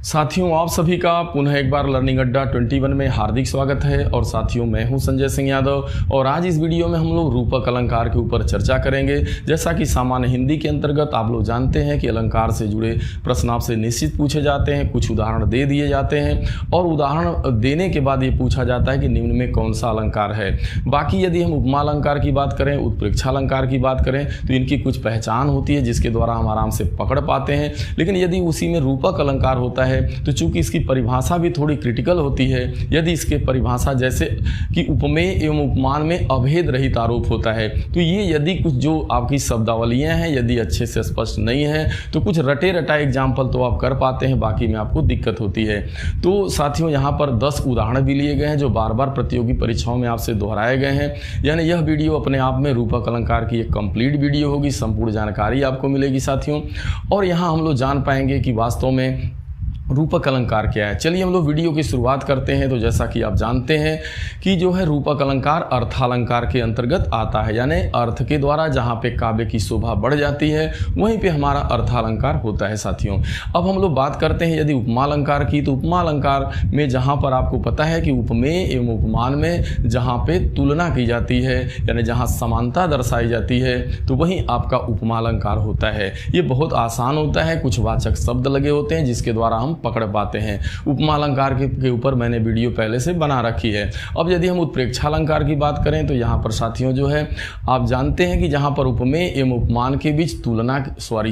साथियों, आप सभी का पुनः एक बार लर्निंग अड्डा 21 में हार्दिक स्वागत है। और साथियों, मैं हूं संजय सिंह यादव और आज इस वीडियो में हम लोग रूपक अलंकार के ऊपर चर्चा करेंगे। जैसा कि सामान्य हिंदी के अंतर्गत आप लोग जानते हैं कि अलंकार से जुड़े प्रश्न आपसे निश्चित पूछे जाते हैं, कुछ उदाहरण दे दिए जाते हैं और उदाहरण देने के बाद ये पूछा जाता है कि निम्न में कौन सा अलंकार है। बाकी यदि हम उपमा अलंकार की बात करें, उत्प्रेक्षा अलंकार की बात करें तो इनकी कुछ पहचान होती है जिसके द्वारा हम आराम से पकड़ पाते हैं। लेकिन यदि उसी में रूपक अलंकार होता है तो चूंकि इसकी परिभाषा भी थोड़ी क्रिटिकल होती है, यदि इसके परिभाषा जैसे कि उपमेय एवं उपमान में अभेद रहित आरोप होता है, तो ये यदि कुछ जो आपकी शब्दावलियां हैं यदि अच्छे से स्पष्ट नहीं है तो कुछ रटे रटाए एग्जाम्पल तो आप कर पाते हैं, बाकी में आपको दिक्कत होती है। तो साथियों, यहाँ पर 10 उदाहरण भी लिए गए हैं जो बार बार प्रतियोगी परीक्षाओं में आपसे दोहराए गए हैं। यानी यह वीडियो अपने आप में रूपक अलंकार की एक कंप्लीट वीडियो होगी, संपूर्ण जानकारी आपको मिलेगी साथियों। और यहाँ हम लोग जान पाएंगे कि वास्तव में रूपक अलंकार क्या है। चलिए हम लोग वीडियो की शुरुआत करते हैं। तो जैसा कि आप जानते हैं कि जो है रूपक अलंकार अर्थालंकार के अंतर्गत आता है, यानी अर्थ के द्वारा जहाँ पे काव्य की शोभा बढ़ जाती है वहीं पे हमारा अर्थालंकार होता है साथियों। अब हम लोग बात करते हैं यदि उपमा अलंकार की, तो उपमा अलंकार में जहाँ पर आपको पता है कि उपमेय एवं उपमान में जहाँ पे तुलना की जाती है यानी जहाँ समानता दर्शाई जाती है तो वहीं आपका उपमा अलंकार होता है। ये बहुत आसान होता है, कुछ वाचक शब्द लगे होते हैं जिसके द्वारा हम पकड़ पाते हैं। उपमा अलंकार के ऊपर मैंने वीडियो पहले से बना रखी है। अब यदि हम उत्प्रेक्षा अलंकार की बात करें तो यहाँ पर साथियों जो है आप जानते हैं कि जहाँ पर उपमेय एवं उपमान के बीच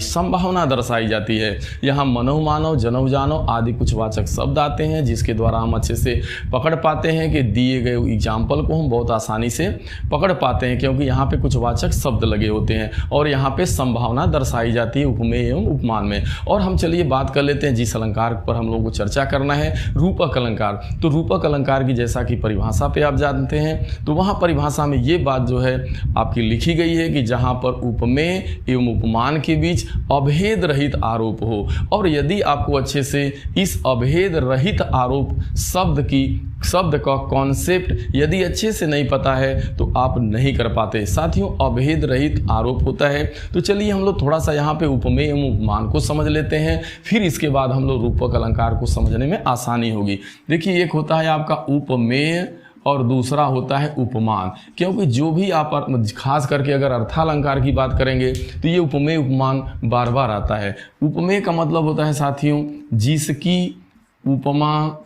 संभावना दर्शाई जाती है, यहाँ मनोह मानव जनव जानव आदि कुछ वाचक शब्द आते हैं जिसके द्वारा हम अच्छे से पकड़ पाते हैं कि दिए गए एग्जाम्पल को हम बहुत आसानी से पकड़ पाते हैं, क्योंकि यहाँ पे कुछ वाचक शब्द लगे होते हैं और यहाँ पे संभावना दर्शाई जाती है उपमेय एवं उपमान में। और हम चलिए बात कर लेते हैं जिस अलंकार पर हम लोगों को चर्चा करना है, रूपक अलंकार। तो रूपक अलंकार की जैसा कि परिभाषा पे आप जानते हैं तो वहाँ परिभाषा में ये बात जो है आपकी लिखी गई है कि जहाँ पर उपमेय एवं उपमान के बीच अभेद रहित आरोप हो। और यदि आपको अच्छे से इस अभेद रहित आरोप शब्द का कॉन्सेप्ट यदि अच्छे से नहीं पता है तो आप नहीं कर पाते साथियों। अभेद रहित आरोप होता है। तो चलिए हम लोग थोड़ा सा यहाँ पे उपमेय एवं उपमान को समझ लेते हैं, फिर इसके बाद हम लोग रूपक अलंकार को समझने में आसानी होगी। देखिए, एक होता है आपका उपमेय और दूसरा होता है उपमान। क्योंकि जो भी आप खास करके अगर अर्थालंकार की बात करेंगे तो ये उपमेय उपमान बार बार आता है। उपमेय का मतलब होता है साथियों जिसकी उपमा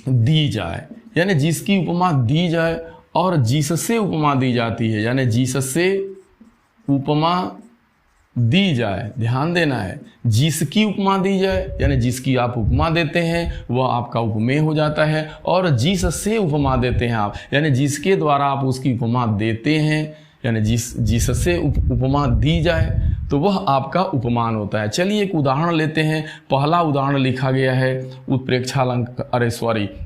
दी जाए, यानी जिसकी उपमा दी जाए और जिससे उपमा दी जाती है, यानी जिससे उपमा दी जाए, ध्यान देना है, जिसकी उपमा दी जाए यानी जिसकी आप उपमा देते हैं वह आपका उपमेय हो जाता है, और जिससे उपमा देते हैं आप यानी जिसके द्वारा आप उसकी उपमा देते हैं यानी जिससे उपमा दी जाए तो वह आपका उपमान होता है। चलिए एक उदाहरण लेते हैं। पहला उदाहरण लिखा गया है उत्प्रेक्षा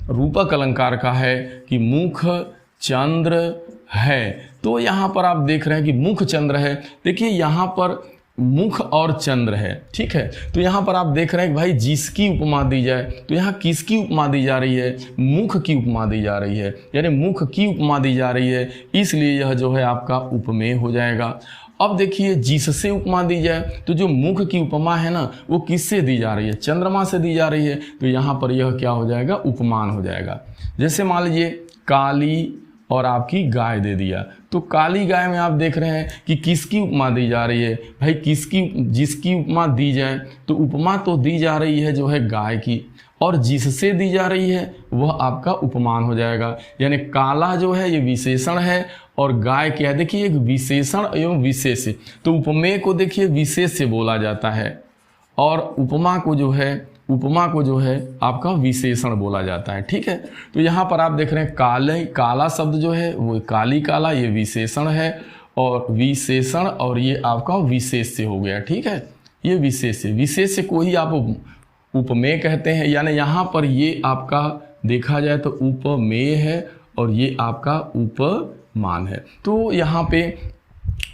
रूपक अलंकार का है कि मुख चंद्र है। तो यहाँ पर आप देख रहे हैं कि मुख चंद्र है। देखिए यहाँ पर मुख और चंद्र है, ठीक है। तो यहाँ पर आप देख रहे हैं कि भाई जिसकी उपमा दी जाए, तो यहाँ किसकी उपमा दी जा रही है? मुख की उपमा दी जा रही है, यानी मुख की उपमा दी जा रही है, इसलिए यह जो है आपका उपमेय हो जाएगा। अब देखिए जिससे उपमा दी जाए तो जो मुख की उपमा है ना वो किससे दी जा रही है? चंद्रमा से दी जा रही है, तो यहाँ पर यह क्या हो जाएगा? उपमान हो जाएगा। जैसे मान लीजिए काली और आपकी गाय दे दिया, तो काली गाय में आप देख रहे हैं कि किसकी उपमा दी जा रही है? भाई जिसकी उपमा दी जाए तो उपमा तो दी जा रही है जो है गाय की, और जिससे दी जा रही है वह आपका उपमान हो जाएगा। यानी काला जो है ये विशेषण है और गाय क्या है? देखिए एक विशेषण एवं विशेष, तो उपमेय को देखिए विशेष से बोला जाता है और उपमा को जो है आपका विशेषण बोला जाता है, ठीक है। तो यहाँ पर आप देख रहे हैं काला शब्द जो है वो काली काला ये विशेषण है और विशेषण और ये आपका विशेष से हो गया, ठीक है। ये विशेष से को ही आप उपमेय कहते हैं। यानी यहाँ पर ये आपका देखा जाए तो उपमेय है और ये आपका उपमान है। तो यहाँ पे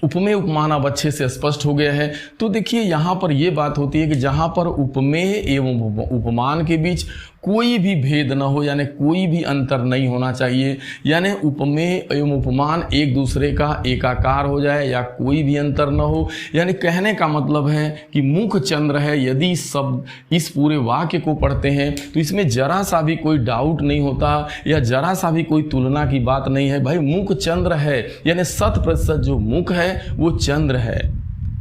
उपमेय उपमान अब अच्छे से स्पष्ट हो गया है। तो देखिए यहाँ पर ये बात होती है कि जहाँ पर उपमेय एवं उपमान के बीच कोई भी भेद न हो, यानी कोई भी अंतर नहीं होना चाहिए, यानी उपमेय एवं उपमान एक दूसरे का एकाकार हो जाए या कोई भी अंतर न हो। यानी कहने का मतलब है कि मुख चंद्र है, यदि सब इस पूरे वाक्य को पढ़ते हैं तो इसमें जरा सा भी कोई डाउट नहीं होता या जरा सा भी कोई तुलना की बात नहीं है। भाई मुख चंद्र है, यानी 100% जो मुख है वो चंद्र है,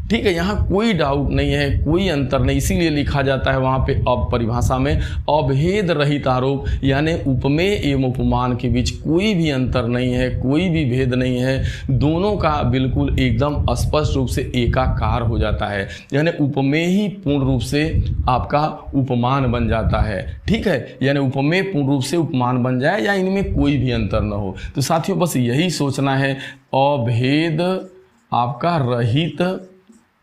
ठीक है, यहाँ कोई डाउट नहीं है, कोई अंतर नहीं। इसीलिए लिखा जाता है वहाँ पे अब परिभाषा में अभेद रहित आरोप, यानी उपमेय एवं उपमान के बीच कोई भी अंतर नहीं है, कोई भी भेद नहीं है, दोनों का बिल्कुल एकदम स्पष्ट रूप से एकाकार हो जाता है, यानी उपमेय ही पूर्ण रूप से आपका उपमान बन जाता है, ठीक है, यानी उपमेय पूर्ण रूप से उपमान बन जाए या इनमें कोई भी अंतर न हो। तो साथियों बस यही सोचना है, अभेद आपका रहित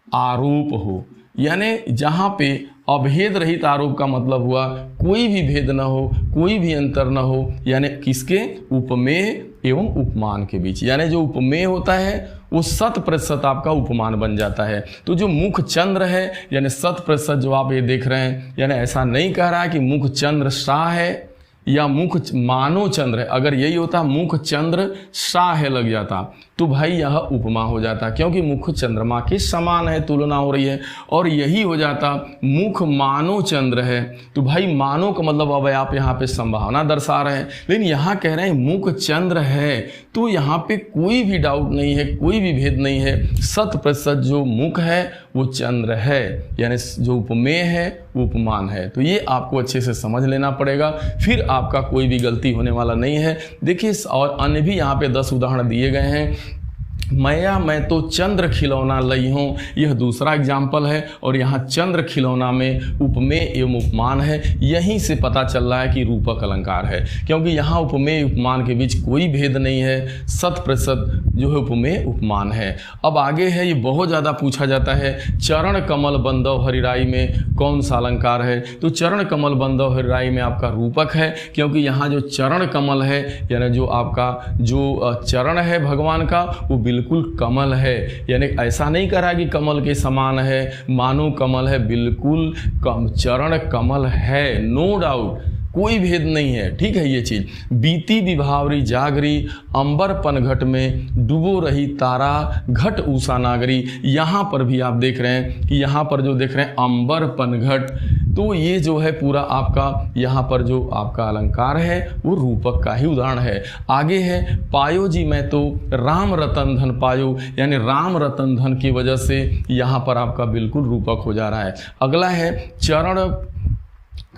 आरोप हो, यानी जहाँ पे अभेद रहित आरोप का मतलब हुआ कोई भी भेद न हो, कोई भी अंतर न हो, यानी किसके, उपमेय एवं उपमान के बीच, यानी जो उपमेय होता है वो 100% आपका उपमान बन जाता है। तो जो मुख चंद्र है यानी 100% जो आप ये देख रहे हैं, यानी ऐसा नहीं कह रहा है कि मुख चंद्र शाह है या मुख मानो चंद्र है। अगर यही होता मुख चंद्र शाह है लग जाता तो भाई यह उपमा हो जाता, क्योंकि मुख चंद्रमा के समान है, तुलना हो रही है। और यही हो जाता मुख मानो चंद्र है, तो भाई मानो का मतलब अब आप यहाँ पे संभावना दर्शा रहे हैं, लेकिन यहाँ कह रहे हैं मुख चंद्र है, तो यहाँ पे कोई भी डाउट नहीं है, कोई भी भेद नहीं है, 100% जो मुख है वो चंद्र है, यानी जो उपमेय है वो उपमान है। तो ये आपको अच्छे से समझ लेना पड़ेगा, फिर आपका कोई भी गलती होने वाला नहीं है। देखिए और अन्य भी यहाँ पे 10 उदाहरण दिए गए हैं। मैया मैं तो चंद्र खिलौना लई हूँ, यह दूसरा एग्जाम्पल है, और यहाँ चंद्र खिलौना में उपमेय एवं उपमान है। यहीं से पता चल रहा है कि रूपक अलंकार है, क्योंकि यहाँ उपमेय उपमान के बीच कोई भेद नहीं है, 100% जो है उपमेय उपमान है। अब आगे है, ये बहुत ज़्यादा पूछा जाता है, चरण कमल बंदव हरिराई में कौन सा अलंकार है। तो चरण कमल बंदव हरिराई में आपका रूपक है, क्योंकि यहाँ जो चरण कमल है यानी जो आपका जो चरण है भगवान का वो बिल्कुल कमल है, यानी ऐसा नहीं कह रहा कि कमल के समान है, मानो कमल है, बिल्कुल चरण कमल है, नो डाउट, कोई भेद नहीं है, ठीक है। ये चीज बीती विभावरी जागरी अंबर पनघट में डूबो रही तारा घट उषा नागरी, यहाँ पर भी आप देख रहे हैं कि यहाँ पर जो देख रहे हैं अंबर पनघट, तो ये जो है पूरा आपका यहाँ पर जो आपका अलंकार है वो रूपक का ही उदाहरण है। आगे है पायो जी मैं तो राम रतन धन पायो, यानी राम रतन धन की वजह से यहाँ पर आपका बिल्कुल रूपक हो जा रहा है। अगला है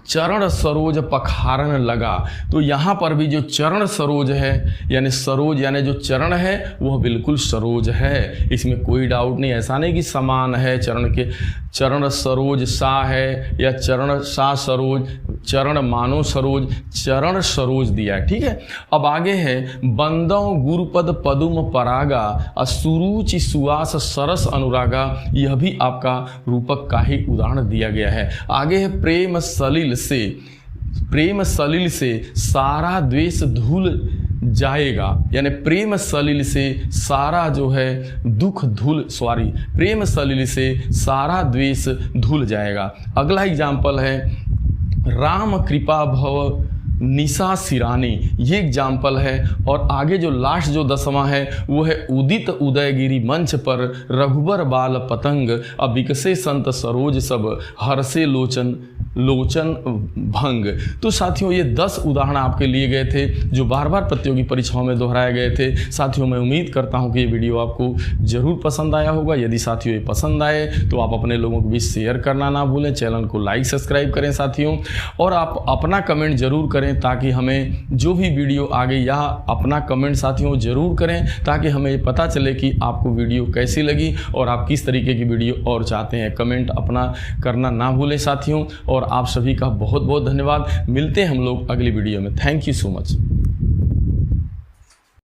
चरण सरोज पखारन लगा, तो यहाँ पर भी जो चरण सरोज है यानी सरोज यानी जो चरण है वह बिल्कुल सरोज है, इसमें कोई डाउट नहीं। ऐसा नहीं कि समान है चरण के, चरण सरोज सा है या चरण सा सरोज, चरण मानो सरोज, चरण सरोज दिया है, ठीक है। अब आगे है बंदव गुरुपद पदुम परागा असुरुचि सुवास सरस अनुरागा, यह भी आपका रूपक का ही उदाहरण दिया गया है। आगे है प्रेम सलिल से सारा द्वेष धूल जाएगा, यानी प्रेम सलिल से सारा जो है दुख धूल प्रेम सलिल से सारा द्वेष धूल जाएगा। अगला एग्जाम्पल है राम कृपा भव निशा सिरानी, ये एग्जाम्पल है। और आगे जो लास्ट जो 10वां है वो है उदित उदयगिरी मंच पर रघुबर बाल पतंग अब विकसे संत सरोज सब हर्षे लोचन भंग। तो साथियों ये 10 उदाहरण आपके लिए गए थे जो बार बार प्रतियोगी परीक्षाओं में दोहराए गए थे। साथियों मैं उम्मीद करता हूं कि ये वीडियो आपको जरूर पसंद आया होगा। यदि साथियों ये पसंद आए तो आप अपने लोगों के बीच शेयर करना ना भूलें, चैनल को लाइक सब्सक्राइब करें साथियों, और आप अपना कमेंट जरूर करें ताकि हमें जो भी वीडियो आगे या अपना कमेंट साथियों जरूर करें ताकि हमें पता चले कि आपको वीडियो कैसी लगी और आप किस तरीके की वीडियो और चाहते हैं। कमेंट अपना करना ना भूलें साथियों, और आप सभी का बहुत बहुत धन्यवाद। मिलते हैं हम लोग अगली वीडियो में। Thank you so much.